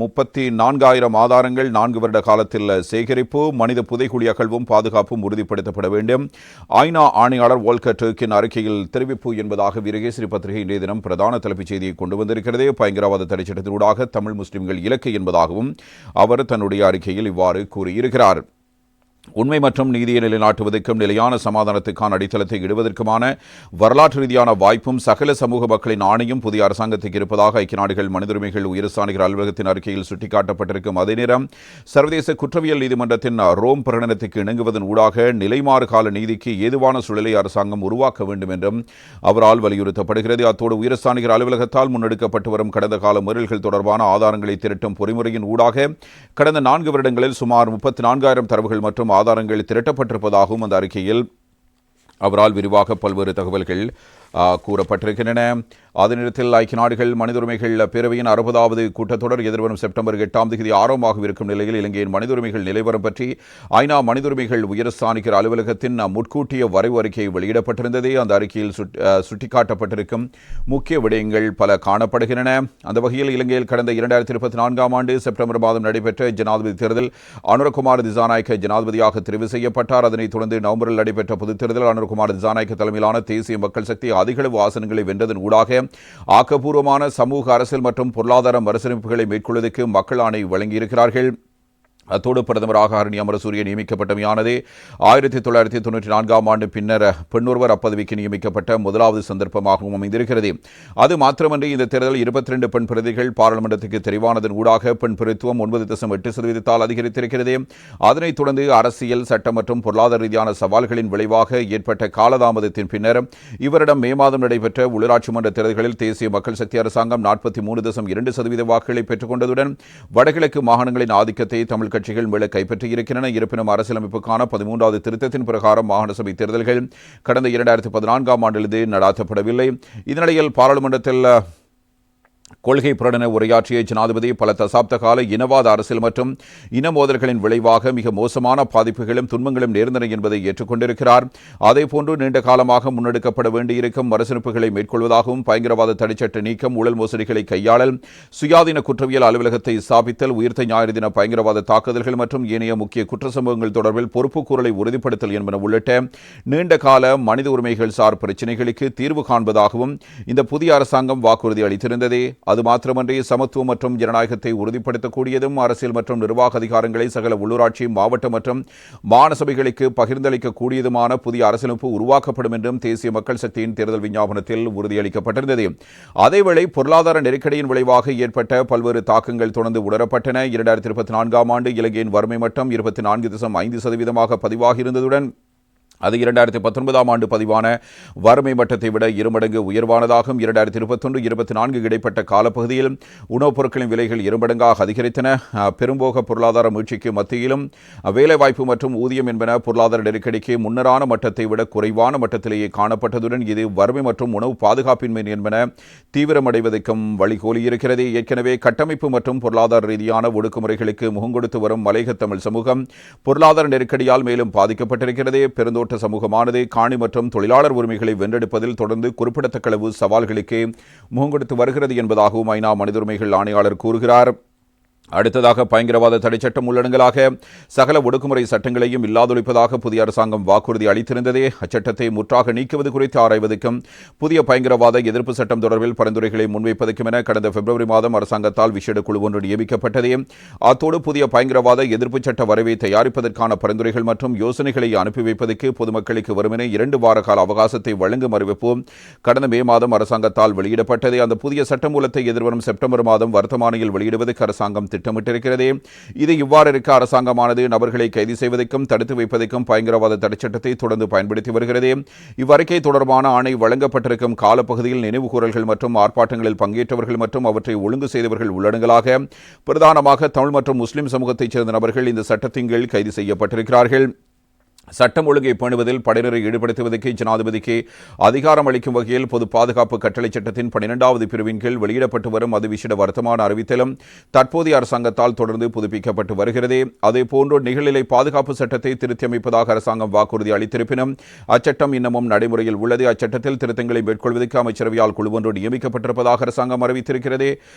34,000 ஆதாரங்கள் 4 வருட காலத்தில் சேகரிப்பு, மனித புதைகுழி அகழ்வும் பாதுகாப்பும் உறுதிப்படுத்தப்பட வேண்டும். ஐநா ஆணையாளர் வோல்கர் டர்க்கின் அறிக்கையில் தெரிவிப்பு என்பதாக வீரகேசரி பத்திரிகை இன்றைய தினம் பிரதான தலைப்புச் செய்தியை கொண்டு வந்திருக்கிறது. பயங்கரவாத தடை சட்டத்தினூடாக தமிழ் முஸ்லிம்கள் இலக்கு என்பதாகவும் அவர் தன்னுடைய அறிக்கையில் இவ்வாறு கூறியிருக்கிறார். உண்மை மற்றும் நீதியை நிலைநாட்டுவதற்கும் நிலையான சமாதானத்துக்கான அடித்தளத்தை இடுவதற்குமான வரலாற்று ரீதியான வாய்ப்பும் சகல சமூக மக்களின் ஆணையும் புதிய அரசாங்கத்துக்கு இருப்பதாக ஐக்கிய நாடுகள் மனித உரிமைகள் உயர்ஸ்தானிகர் அலுவலகத்தின் அறிக்கையில் சுட்டிக்காட்டப்பட்டிருக்கும் அதே நேரம் சர்வதேச குற்றவியல் நீதிமன்றத்தின் ரோம் பிரகடனத்துக்கு இணங்குவதன் ஊடாக நிலைமாறு கால நீதிக்கு ஏதுவான சூழலை அரசாங்கம் உருவாக்க வேண்டும் என்றும் அவரால் வலியுறுத்தப்படுகிறது. அத்தோடு உயர்ஸ்தானிகர் அலுவலகத்தால் முன்னெடுக்கப்பட்டு வரும் கடந்த கால மீறல்கள் தொடர்பான ஆதாரங்களை திரட்டும் பொறிமுறையின் ஊடாக கடந்த 4 வருடங்களில் சுமார் 34,000 தரவுகள் மற்றும் ஆதாரங்கள் திரட்டப்பட்டிருப்பதாகவும் அந்த அறிக்கையில் அவரால் விரிவாக பல்வேறு தகவல்கள் கூறப்பட்டிருக்கின்றன. அதே நேரத்தில் ஐக்கிய நாடுகள் மனித உரிமைகள் பேரவையின் 60வது கூட்டத்தொடர் எதிர்வரும் செப்டம்பர் 8ஆம் தேதி ஆரம்பமாக இருக்கும் நிலையில் இலங்கையின் மனித உரிமைகள் நிலைவரம் பற்றி ஐநா மனித உரிமைகள் உயர்ஸ்தானிகர் அலுவலகத்தின் முன்கூட்டிய வரைவு அறிக்கை வெளியிடப்பட்டிருந்தது. அந்த அறிக்கையில் சுட்டிக்காட்டப்பட்டிருக்கும் முக்கிய விடயங்கள் பல காணப்படுகின்றன. அந்த வகையில் இலங்கையில் கடந்த 2024ஆம் ஆண்டு செப்டம்பர் மாதம் நடைபெற்ற ஜனாதிபதி தேர்தல் அனுரகுமார் திசாநாயக்க ஜனாதிபதியாக தெரிவு செய்யப்பட்டார். அதனைத் தொடர்ந்து நவம்பரில் நடைபெற்ற பொதுத் தேர்தல் அனுரகுமார் திசாநாயக்க தலைமையிலான தேசிய மக்கள் சக்தி அதிகளவு ஆசனங்களை வென்றதன் ஊடாக ஆக்கப்பூர்வமான சமூக அரசியல் மற்றும் பொருளாதார மறுசீரமைப்புகளை மேற்கொள்வதற்கு மக்கள் ஆணை வழங்கியிருக்கிறார்கள். அத்தோடு பிரதமராக ஹரணி அமரசூரிய நியமிக்கப்பட்டமையானது 1994ஆம் ஆண்டு பின்னர் பெண்ணொருவர் அப்பதவிக்கு நியமிக்கப்பட்ட முதலாவது சந்தர்ப்பமாகவும் அமைந்திருக்கிறது. அது மாத்திரமன்றி இந்த தேர்தல் 22 பெண் பிரதிகள் பாராளுமன்றத்துக்கு தெரிவானதன் ஊடாக பெண் பிரதித்துவம் 9.8% அதிகரித்திருக்கிறது. அதனைத் தொடர்ந்து அரசியல் சட்டம் மற்றும் பொருளாதார ரீதியான சவால்களின் விளைவாக ஏற்பட்ட காலதாமதத்தின் பின்னர் இவரிடம் மே மாதம் நடைபெற்ற உள்ளூராட்சி மன்ற தேர்தல்களில் தேசிய மக்கள் சக்தி அரசாங்கம் 43.2% வாக்குகளை பெற்றுக் கொண்டதுடன் வடகிழக்கு மாகாணங்களின் ஆதிக்கத்தை தமிழ் கட்சிகள் மேல கைப்பற்றியிருக்கின்றன. இருப்பினும் அரசியலமைப்புக்கான 13வது திருத்தத்தின் பிரகாரம் மாகாண சபை தேர்தல்கள் கடந்த 2014ஆம் ஆண்டிலிருந்து நடாத்தப்படவில்லை. இதனிடையில் பாராளுமன்றத்தில் கொள்கை பிரகடன உரையாற்றிய ஜனாதிபதி பல தசாப்த கால இனவாத அரசியல் மற்றும் இன மோதல்களின் விளைவாக மிக மோசமான பாதிப்புகளும் துன்பங்களும் நேர்ந்தன என்பதை ஏற்றுக்கொண்டிருக்கிறார். அதேபோன்று நீண்ட காலமாக முன்னெடுக்கப்பட வேண்டியிருக்கும் மறுசீரமைப்புகளை மேற்கொள்வதாகவும் பயங்கரவாத தடைச்சட்ட நீக்கம், ஊழல் மோசடிகளை கையாளல், சுயாதீன குற்றவியல் அலுவலகத்தை ஸ்தாபித்தல், உயிர்த்த ஞாயிறு தின பயங்கரவாத தாக்குதல்கள் மற்றும் ஏனைய முக்கிய குற்ற சம்பவங்கள் தொடர்பில் பொறுப்புக்கூறலை உறுதிப்படுத்தல் என்பன உள்ளிட்ட நீண்ட கால மனித உரிமைகள் சார் பிரச்சினைகளுக்கு தீர்வு காண்பதாகவும் இந்த புதிய அரசாங்கம் வாக்குறுதி அளித்திருந்தது. அது மாத்திரமன்றி சமத்துவம் மற்றும் ஜனநாயகத்தை உறுதிப்படுத்தக்கூடியதும் அரசியல் மற்றும் நிர்வாக அதிகாரங்களை சகல உள்ளூராட்சி, மாவட்ட மற்றும் மாகாண சபைகளுக்கு பகிர்ந்தளிக்கக்கூடியதுமான புதிய அரசியலமைப்பு உருவாக்கப்படும் என்றும் தேசிய மக்கள் சக்தியின் தேர்தல் விஞ்ஞாபனத்தில் உறுதியளிக்கப்பட்டிருந்தது. அதேவேளை பொருளாதார நெருக்கடியின் விளைவாக ஏற்பட்ட பல்வேறு தாக்கங்கள் தொடர்ந்து உணரப்பட்டன. 2024ஆம் ஆண்டு இலங்கையின் வறுமை மட்டம் 24.5% பதிவாகியிருந்ததுடன் அது 2019ஆம் ஆண்டு பதிவான வறுமை மட்டத்தை விட 2 மடங்கு உயர்வானதாகும். 2021-24 இடைப்பட்ட காலப்பகுதியில் உணவுப் பொருட்களின் விலைகள் 2 மடங்காக அதிகரித்தன. பெரும்போக பொருளாதார மீட்சிக்கு மத்தியிலும் வேலைவாய்ப்பு மற்றும் ஊதியம் என்பன பொருளாதார நெருக்கடிக்கு முன்னரான மட்டத்தை விட குறைவான மட்டத்திலேயே காணப்பட்டதுடன் இது வறுமை மற்றும் உணவு பாதுகாப்பின்மை என்பன தீவிரமடைவதற்கும் வழிகோலியிருக்கிறது. ஏற்கனவே கட்டமைப்பு மற்றும் பொருளாதார ரீதியான ஒடுக்குமுறைகளுக்கு முகங்கொடுத்து வரும் மலையக தமிழ் சமூகம் பொருளாதார நெருக்கடியால் மேலும் பாதிக்கப்பட்டிருக்கிறது. பெருந்தோட்ட சமூகமானது காணி மற்றும் தொழிலாளர் உரிமைகளை வென்றெடுப்பதில் தொடர்ந்து குறிப்பிடத்தக்க அளவு சவால்களுக்கு முகங்கொடுத்து வருகிறது என்பதாகவும் ஐநா மனித உரிமைகள் ஆணையாளர் கூறுகிறார். அடுத்ததாக பயங்கரவாத தடை சட்டம் உள்ளடங்கலாக சகல ஒடுக்குமுறை சட்டங்களையும் இல்லாதொழிப்பதாக புதிய அரசாங்கம் வாக்குறுதி அளித்திருந்ததே. அச்சட்டத்தை முற்றாக நீக்குவது குறித்து ஆராய்வதற்கும் புதிய பயங்கரவாத எதிர்ப்பு சட்டம் தொடர்பில் பரிந்துரைகளை முன்வைப்பதற்கும் என கடந்த பிப்ரவரி மாதம் அரசாங்கத்தால் விசேட குழு ஒன்று நியமிக்கப்பட்டது. அத்தோடு புதிய பயங்கரவாத எதிர்ப்பு சட்ட வரைவை தயாரிப்பதற்கான பரிந்துரைகள் மற்றும் யோசனைகளை அனுப்பி வைப்பதற்கு பொதுமக்களுக்கு வெறுமனே 2 வார கால அவகாசத்தை வழங்கும் அறிவிப்பு கடந்த மே மாதம் அரசாங்கத்தால் வெளியிடப்பட்டது. அந்த புதிய சட்டமூலத்தை எதிர்வரும் செப்டம்பர் மாதம் வர்த்தமானியில் வெளியிடுவதற்கு அரசாங்கம் திட்டமிட்டிருக்கிறது. இது இவ்வாறு இருக்க அரசாங்கமானது நபர்களை கைது செய்வதற்கும் தடுத்து வைப்பதற்கும் பயங்கரவாத தடைச்சட்டத்தை தொடர்ந்து பயன்படுத்தி வருகிறது. இவ்வறிக்கை தொடர்பான ஆணை வழங்கப்பட்டிருக்கும் காலப்பகுதியில் நினைவுகூரல்கள் மற்றும் ஆர்ப்பாட்டங்களில் பங்கேற்றவர்கள் மற்றும் அவற்றை ஒழுங்கு செய்தவர்கள் உள்ளடங்கலாக பிரதானமாக தமிழ் மற்றும் முஸ்லிம் சமூகத்தைச் சேர்ந்த நபர்கள் இந்த சட்டத்தின் கீழ் கைது செய்யப்பட்டிருக்கிறார்கள். சட்டம் ஒழுங்கை பேணுவதில் படையினரை ஈடுபடுத்துவதற்கு ஜனாதிபதிக்கு அதிகாரம் அளிக்கும் வகையில் பொது பாதுகாப்பு கட்டளை சட்டத்தின் 12வது பிரிவின் கீழ் வெளியிடப்பட்டு வரும் அதிவிசேட வர்த்தமான அறிவித்தலும் தற்போதைய அரசாங்கத்தால் தொடர்ந்து புதுப்பிக்கப்பட்டு வருகிறது. அதேபோன்று நிகழ்நிலை பாதுகாப்பு சட்டத்தை திருத்தியமைப்பதாக அரசாங்கம் வாக்குறுதி அளித்திருப்பினும் அச்சட்டம் இன்னமும் நடைமுறையில் உள்ளது. அச்சட்டத்தில் திருத்தங்களை மேற்கொள்வதற்கு அமைச்சரவையால் குழு ஒன்று நியமிக்கப்பட்டிருப்பதாக அரசாங்கம் அறிவித்திருக்கிறது.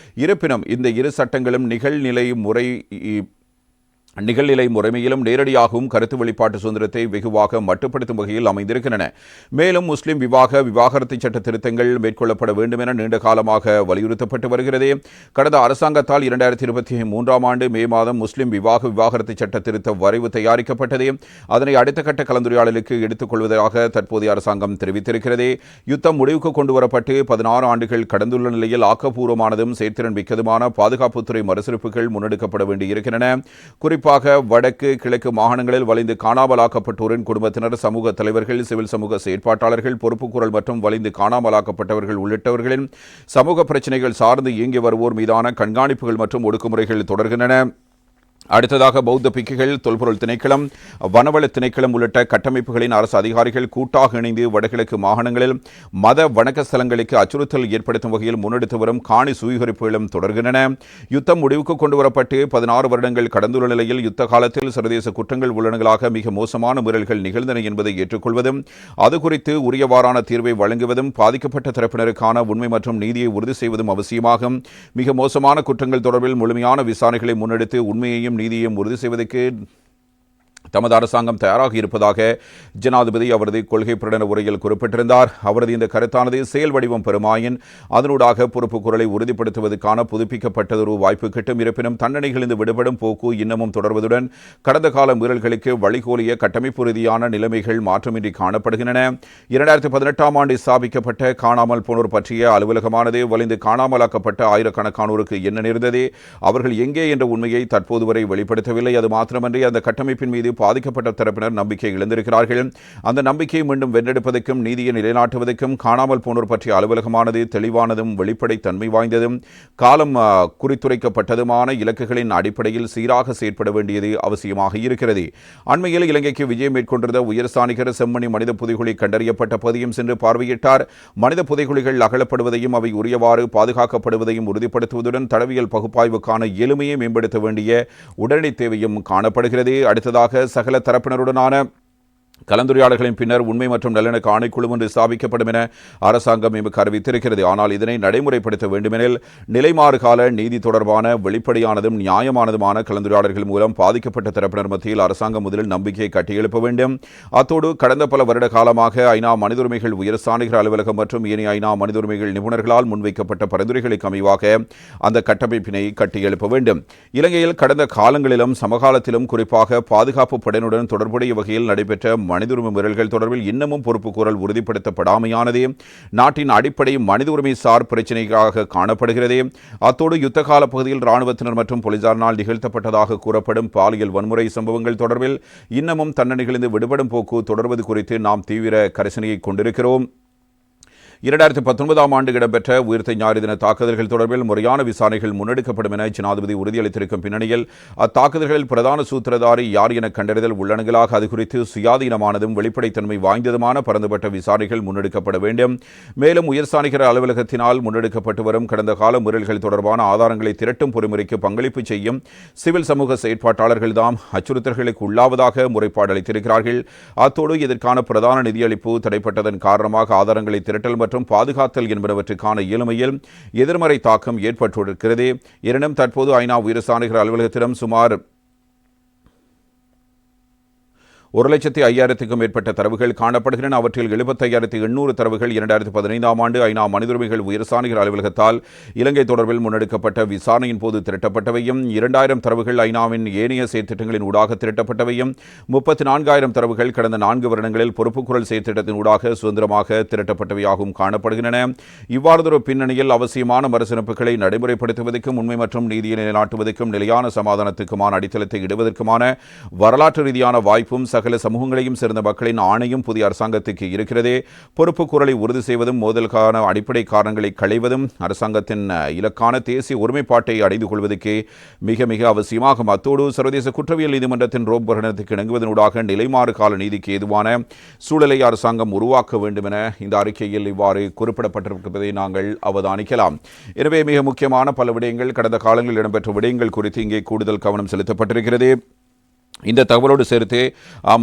இருப்பினும் இந்த இரு சட்டங்களும் நிகழ்நிலை முறைமையிலும் நேரடியாகவும் கருத்து வெளிப்பாட்டு சுதந்திரத்தை வெகுவாக மட்டுப்படுத்தும் வகையில் அமைந்திருக்கின்றன. மேலும் முஸ்லிம் விவாகரத்து சட்ட திருத்தங்கள் மேற்கொள்ளப்பட வேண்டும் என நீண்ட காலமாக வலியுறுத்தப்பட்டு வருகிறது. கடந்த அரசாங்கத்தால் 2023 ஆண்டு மே மாதம் முஸ்லிம் விவாகரத்து சட்ட திருத்த வரைவு தயாரிக்கப்பட்டது. அதனை அடுத்த கட்ட கலந்துரையாடலுக்கு எடுத்துக் கொள்வதாக தற்போதைய அரசாங்கம் தெரிவித்திருக்கிறது. யுத்தம் முடிவுக்கு கொண்டுவரப்பட்டு 16 ஆண்டுகள் கடந்துள்ள நிலையில் ஆக்கப்பூர்வமானதும் செயற்திறன் மிக்கதுமான பாதுகாப்புத்துறை மறுசீரமைப்புகள் முன்னெடுக்கப்பட வேண்டியிருக்கின்றன. குறிப்பாக வடக்கு கிழக்கு மாகாணங்களில் வலிந்து காணாமலாக்கப்பட்டோரின் குடும்பத்தினர், சமூக தலைவர்கள், சிவில் சமூக செயற்பாட்டாளர்கள், பொறுப்புக்கூறல் மற்றும் வலிந்து காணாமலாக்கப்பட்டவர்கள் உள்ளிட்டவர்களின் சமூக பிரச்சினைகள் சார்ந்து இயங்கி வருவோர் மீதான கண்காணிப்புகள் மற்றும் ஒடுக்குமுறைகள் தொடர்கின்றன. அடுத்ததாக பௌத்த பிக்குகள், தொல்பொருள் திணைக்களம், வனவள திணைக்களம் உள்ளிட்ட கட்டமைப்புகளின் அரசு அதிகாரிகள் கூட்டாக இணைந்து வடகிழக்கு மாகாணங்களில் மத வணக்க ஸ்தலங்களுக்கு அச்சுறுத்தல் ஏற்படுத்தும் வகையில் முன்னெடுத்து வரும் காணி சுவீகரிப்புகளும் தொடர்கின்றன. யுத்தம் முடிவுக்கு கொண்டுவரப்பட்டு 16 வருடங்கள் கடந்துள்ள நிலையில் யுத்த காலத்தில் சர்வதேச குற்றங்கள் உள்ளடங்களாக மிக மோசமான மீறல்கள் நிகழ்ந்தன என்பதை ஏற்றுக்கொள்வதும் அது குறித்து உரியவாறான தீர்வை வழங்குவதும் பாதிக்கப்பட்ட தரப்பினருக்கான உண்மை மற்றும் நீதியை உறுதி செய்வதும் அவசியமாகும். மிக மோசமான குற்றங்கள் தொடர்பில் முழுமையான விசாரணைகளை முன்னெடுத்து உண்மையையும் நீதியையும் உறுதி செய்வதற்கு தமது அரசாங்கம் தயாராக இருப்பதாக ஜனாதிபதி அவரது கொள்கை பிரகடன உரையில் குறிப்பிட்டிருந்தார். அவரது இந்த கருத்தானது செயல் வடிவம் பெறுமாயின் அதனூடாக பொறுப்பு குரலை உறுதிப்படுத்துவதற்கான புதுப்பிக்கப்பட்டதொரு வாய்ப்பு கிட்டும். இருப்பினும் தண்டனைகளிலிருந்து விடுபடும் போக்கு இன்னமும் தொடர்வதுடன் கடந்த கால மீறல்களுக்கு வழிகோலிய கட்டமைப்பு ரீதியான நிலைமைகள் மாற்றமின்றி காணப்படுகின்றன. 2018 ஆண்டு ஸ்தாபிக்கப்பட்ட காணாமல் போனோர் பற்றிய அலுவலகமானது வலிந்து காணாமலாக்கப்பட்ட ஆயிரக்கணக்கானோருக்கு என்ன நேர்ந்தது, அவர்கள் எங்கே என்ற உண்மையை தற்போது வரை வெளிப்படுத்தவில்லை. அது மாத்திரமன்றி அந்த கட்டமைப்பின் மீது பாதிக்கப்பட்ட தரப்பினர் நம்பிக்கை இழந்திருக்கிறார்கள். அந்த நம்பிக்கையை மீண்டும் வென்றெடுப்பதற்கும் நீதியை நிலைநாட்டுவதற்கும் காணாமல் போனோர் பற்றிய அலுவலகமானது தெளிவானதும் வெளிப்படை தன்மை வாய்ந்ததும் காலம் குறித்துரைக்கப்பட்டதுமான இலக்குகளின் அடிப்படையில் சீராக செயற்பட வேண்டியது அவசியமாக இருக்கிறது. அண்மையில் இலங்கைக்கு விஜயம் மேற்கொண்டிருந்த உயர்ஸ்தானிகர் செம்மணி மனித புதைகுழி கண்டறியப்பட்ட பகுதியும் சென்று பார்வையிட்டார். மனித புதைகுழிகள் அகலப்படுவதையும் அவை உரியவாறு பாதுகாக்கப்படுவதையும் உறுதிப்படுத்துவதுடன் தடவியல் பகுப்பாய்வுக்கான எளிமையை மேம்படுத்த வேண்டிய உடனடி தேவையும் காணப்படுகிறது. அடுத்ததாக சகல தரப்பினருடனான கலந்துரையாடல்களின் பின்னர் உண்மை மற்றும் நல்லிணக்க ஆணைக்குழு ஒன்று ஸ்தாபிக்கப்படும் என அரசாங்கம் எமக்கு அறிவித்திருக்கிறது. ஆனால் இதனை நடைமுறைப்படுத்த வேண்டுமெனில் நிலைமாறு கால நீதி தொடர்பான வெளிப்படையானதும் நியாயமானதுமான கலந்துரையாடல்கள் மூலம் பாதிக்கப்பட்ட தரப்பினர் மத்தியில் அரசாங்கம் முதலில் நம்பிக்கையை கட்டியெழுப்ப வேண்டும். அத்தோடு கடந்த பல வருட காலமாக ஐநா மனித உரிமைகள் உயர்ஸ்தானிகர் அலுவலகம் மற்றும் ஏனைய ஐநா மனித உரிமைகள் நிபுணர்களால் முன்வைக்கப்பட்ட பரிந்துரைகளுக்கு அமைவாக அந்த கட்டமைப்பினை கட்டியெழுப்ப வேண்டும். இலங்கையில் கடந்த காலங்களிலும் சமகாலத்திலும் குறிப்பாக பாதுகாப்பு படையினுடன் தொடர்புடைய வகையில் நடைபெற்ற மனித உரிமை மீறல்கள் தொடர்பில் இன்னமும் பொறுப்புக்கூறல் உறுதிப்படுத்தப்படாமையானது நாட்டின் அடிப்படை மனித உரிமை சார் பிரச்சினையாக காணப்படுகிறது. அத்தோடு யுத்த கால பகுதியில் இராணுவத்தினர் மற்றும் போலீசாரினால் நிகழ்த்தப்பட்டதாக கூறப்படும் பாலியல் வன்முறை சம்பவங்கள் தொடர்பில் இன்னமும் தண்டனைகளிலிருந்து விடுபடும் போக்கு தொடர்வது குறித்து நாம் தீவிர கரிசனையை கொண்டிருக்கிறோம். 2019 ஆண்டு இடம்பெற்ற உயிர்த்த ஞாயிறு தின தாக்குதல்கள் தொடர்பில் முறையான விசாரணைகள் முன்னெடுக்கப்படும் என ஜனாதிபதி உறுதியளித்திருக்கும் பின்னணியில் அத்தாக்குதல்களில் பிரதான சூத்திரதாரி யார் என கண்டறிதல் உள்ளடங்கலாக அது குறித்து சுயாதீனமானதும் வெளிப்படைத்தன்மை வாய்ந்ததுமான பரந்துபட்ட விசாரணைகள் முன்னெடுக்கப்பட வேண்டும். மேலும் உயர்ஸ்தானிகர் அலுவலகத்தினால் முன்னெடுக்கப்பட்டு வரும் கடந்த கால மீறல்கள் தொடர்பான ஆதாரங்களை திரட்டும் பொறிமுறைக்கு பங்களிப்பு செய்யும் சிவில் சமூக செயற்பாட்டாளர்கள் தாம் அச்சுறுத்தல்களுக்கு உள்ளாவதாக முறைப்பாடு அளித்திருக்கிறார்கள். அத்தோடு இதற்கான பிரதான நிதியளிப்பு தடைப்பட்டதன் காரணமாக ஆதாரங்களை திரட்டல் மற்றும் பாதுகாத்தல் என்பனவற்றுக்கான இயலுமையில் எதிர்மறை தாக்கம் ஏற்பட்டிருக்கிறது. எனினும் தற்போது ஐநா உயர்ஸ்தானிகர் அலுவலகத்திடம் சுமார் 1,05,000க்கும் மேற்பட்ட தரவுகள் காணப்படுகின்றன. அவற்றில் 75,800 தரவுகள் 2015 ஆண்டு ஐநா மனித உரிமைகள் உயர்ஸ்தானிகர் அலுவலகத்தால் இலங்கை தொடர்பில் முன்னெடுக்கப்பட்ட விசாரணையின் போது திரட்டப்பட்டவையும், 2,000 தரவுகள் ஐநாவின் ஏனைய செயற்திட்டங்களின் ஊடாக திரட்டப்பட்டவையும், 34,000 தரவுகள் கடந்த 4 வருடங்களில் பொறுப்புக்குரல் செயற்திட்டத்தின் ஊடாக சுதந்திரமாக திரட்டப்பட்டவையாகவும் காணப்படுகின்றன. இவ்வாறுதொரு பின்னணியில் அவசியமான மறுசீரமைப்புகளை நடைமுறைப்படுத்துவதற்கும் உண்மை மற்றும் நீதியை நிலைநாட்டுவதற்கும் நிலையான சமாதானத்துக்குமான அடித்தளத்தை இடுவதற்குமான வரலாற்று ரீதியான வாய்ப்பும் சகல சமூகங்களையும் சேர்ந்த மக்களின் ஆணையும் புதிய அரசாங்கத்துக்கு இருக்கிறது. பொறுப்பு குரலை உறுதி செய்வதும் மோதலுக்கான அடிப்படை காரணங்களை களைவதும் அரசாங்கத்தின் இலக்கான தேசிய ஒருமைப்பாட்டை அடைந்து கொள்வதற்கு மிக மிக அவசியமாகும். அத்தோடு சர்வதேச குற்றவியல் நீதிமன்றத்தின் ரோம் பிரகடனத்துக்கு இணங்குவதனூடாக நிலைமாறு கால நீதிக்கு ஏதுவான சூழலை அரசாங்கம் உருவாக்க வேண்டும் என இந்த அறிக்கையில் இவ்வாறு குறிப்பிடப்பட்டிருப்பதை நாங்கள் அவதானிக்கலாம். எனவே மிக முக்கியமான பல விடயங்கள், கடந்த காலங்களில் இடம்பெற்ற விடயங்கள் குறித்து இங்கே கூடுதல் கவனம் செலுத்தப்பட்டிருக்கிறது. இந்த தகவலோடு சேர்த்து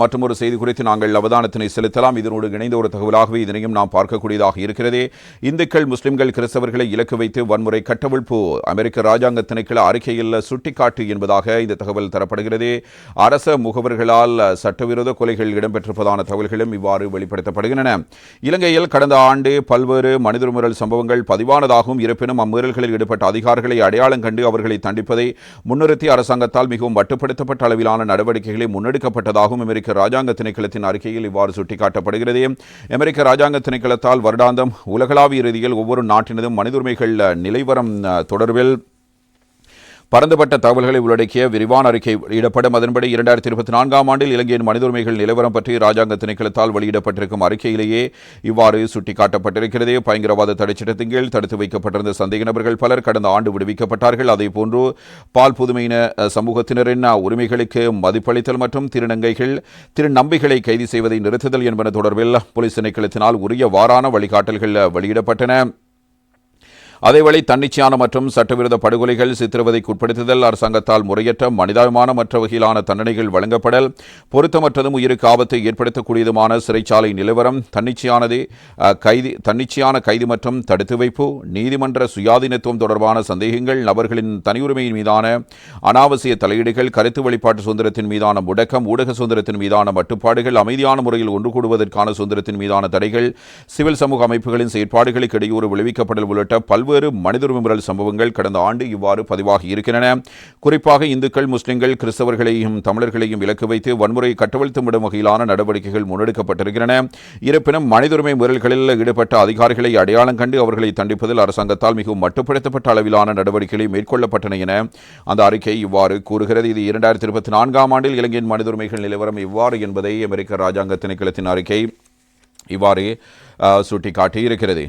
மற்றொரு செய்தி குறித்து நாங்கள் அவதானத்தினை செலுத்தலாம். இதனோடு இணைந்த ஒரு தகவலாகவே இதனையும் நாம் பார்க்கக்கூடியதாக இருக்கிறது. இந்துக்கள், முஸ்லிம்கள், கிறிஸ்தவர்களை இலக்கு வைத்து வன்முறை கட்டவிழ்ப்பு அமெரிக்க ராஜாங்க திணைக்கள அறிக்கையில் சுட்டிக்காட்டு என்பதாக இந்த தகவல் தரப்படுகிறது. அரச முகவர்களால் சட்டவிரோத கொலைகள் இடம்பெற்றிருப்பதான தகவல்களும் இவ்வாறு வெளிப்படுத்தப்படுகின்றன. இலங்கையில் கடந்த ஆண்டு பல்வேறு மனிதமுறல் சம்பவங்கள் பதிவானதாகவும், இருப்பினும் அம்மீறல்களில் ஈடுபட்ட அதிகாரிகளை அடையாளம் கண்டு அவர்களை தண்டிப்பதை முன்னிறுத்தி அரசாங்கத்தால் மிகவும் மட்டுப்படுத்தப்பட்ட அளவிலான நடவடிக்கைகளை முன்னெடுக்கப்பட்டதாகவும் அமெரிக்க ராஜாங்க திணைக்களத்தின் அறிக்கையில் இவ்வாறு சுட்டிக்காட்டப்படுகிறது. அமெரிக்க ராஜாங்க திணைக்களத்தால் வருடாந்தம் உலகளாவிய ரீதியில் ஒவ்வொரு நாட்டினதும் மனித உரிமைகள் நிலைவரம் தொடர்பில் பரந்துபட்ட தகவல்களை உள்ளடக்கிய விரிவான அறிக்கை வெளியிடப்படும். அதன்படி 2024 ஆண்டில் இலங்கையின் மனித உரிமைகள் நிலவரம் பற்றி ராஜாங்க திணைக்களத்தால் வெளியிடப்பட்டிருக்கும் அறிக்கையிலேயே இவ்வாறு சுட்டிக்காட்டப்பட்டிருக்கிறது. பயங்கரவாத தடைச்சட்டத்தின் கீழ் தடுத்து வைக்கப்பட்டிருந்த சந்தேக நபர்கள் பலர் கடந்த ஆண்டு விடுவிக்கப்பட்டார்கள். அதேபோன்று பால் புதுமையின சமூகத்தினரின் உரிமைகளுக்கு மதிப்பளித்தல் மற்றும் திருநம்பிகளை கைது செய்வதை நிறுத்துதல் என்பன தொடர்பில் போலீஸ் திணைக்களத்தினால் உரியவாறான வழிகாட்டல்கள் வெளியிடப்பட்டன. அதேவேளை தன்னிச்சையான மற்றும் சட்டவிரோத படுகொலைகள், சித்திரவதைக்கு உட்படுத்துதல், அரசாங்கத்தால் முறையற்ற மனிதாபிமான வகையிலான தண்டனைகள் வழங்கப்படல், பொருத்தமற்றதும் உயிருக்கு ஆபத்தை ஏற்படுத்தக்கூடியதுமான சிறைச்சாலை நிலவரம், தன்னிச்சையான கைது மற்றும் தடுத்து வைப்பு, நீதிமன்ற சுயாதீனத்துவம் தொடர்பான சந்தேகங்கள், நபர்களின் தனியுரிமையின் மீதான அனாவசிய தலையீடுகள், கருத்து வெளிப்பாட்டு சுதந்திரத்தின் மீதான முடக்கம், ஊடக சுதந்திரத்தின் மீதான மட்டுப்பாடுகள், அமைதியான முறையில் ஒன்று கூடுவதற்கான சுதந்திரத்தின் மீதான தடைகள், சிவில் சமூக அமைப்புகளின் செயற்பாடுகளுக்கு இடையூறு விளைவிக்கப்படல் உள்ளிட்ட பல்வேறு மனித உரிமை சம்பவங்கள் கடந்த ஆண்டு இவ்வாறு பதிவாகி இருக்கின்றன. குறிப்பாக இந்துக்கள், முஸ்லிம்கள், கிறிஸ்தவர்களையும் தமிழர்களையும் இலக்கு வைத்து வன்முறை கட்டவிழ்த்துவிடும் வகையிலான நடவடிக்கைகள் முன்னெடுக்கப்பட்டிருக்கின்றன. இருப்பினும் மனித உரிமை மீறல்களில் ஈடுபட்ட அதிகாரிகளை அடையாளம் கண்டு அவர்களை தண்டிப்பதில் அரசாங்கத்தால் மிகவும் மட்டுப்படுத்தப்பட்ட அளவிலான நடவடிக்கைகளை மேற்கொள்ளப்பட்டன என அந்த அறிக்கை இவ்வாறு கூறுகிறது. இது 2024 ஆண்டில் இலங்கையின் மனித உரிமைகள் நிலவரம் இவ்வாறு என்பதை அமெரிக்க ராஜாங்க திணைக்களத்தின் அறிக்கை இவ்வாறு சுட்டிக்காட்டியிருக்கிறது.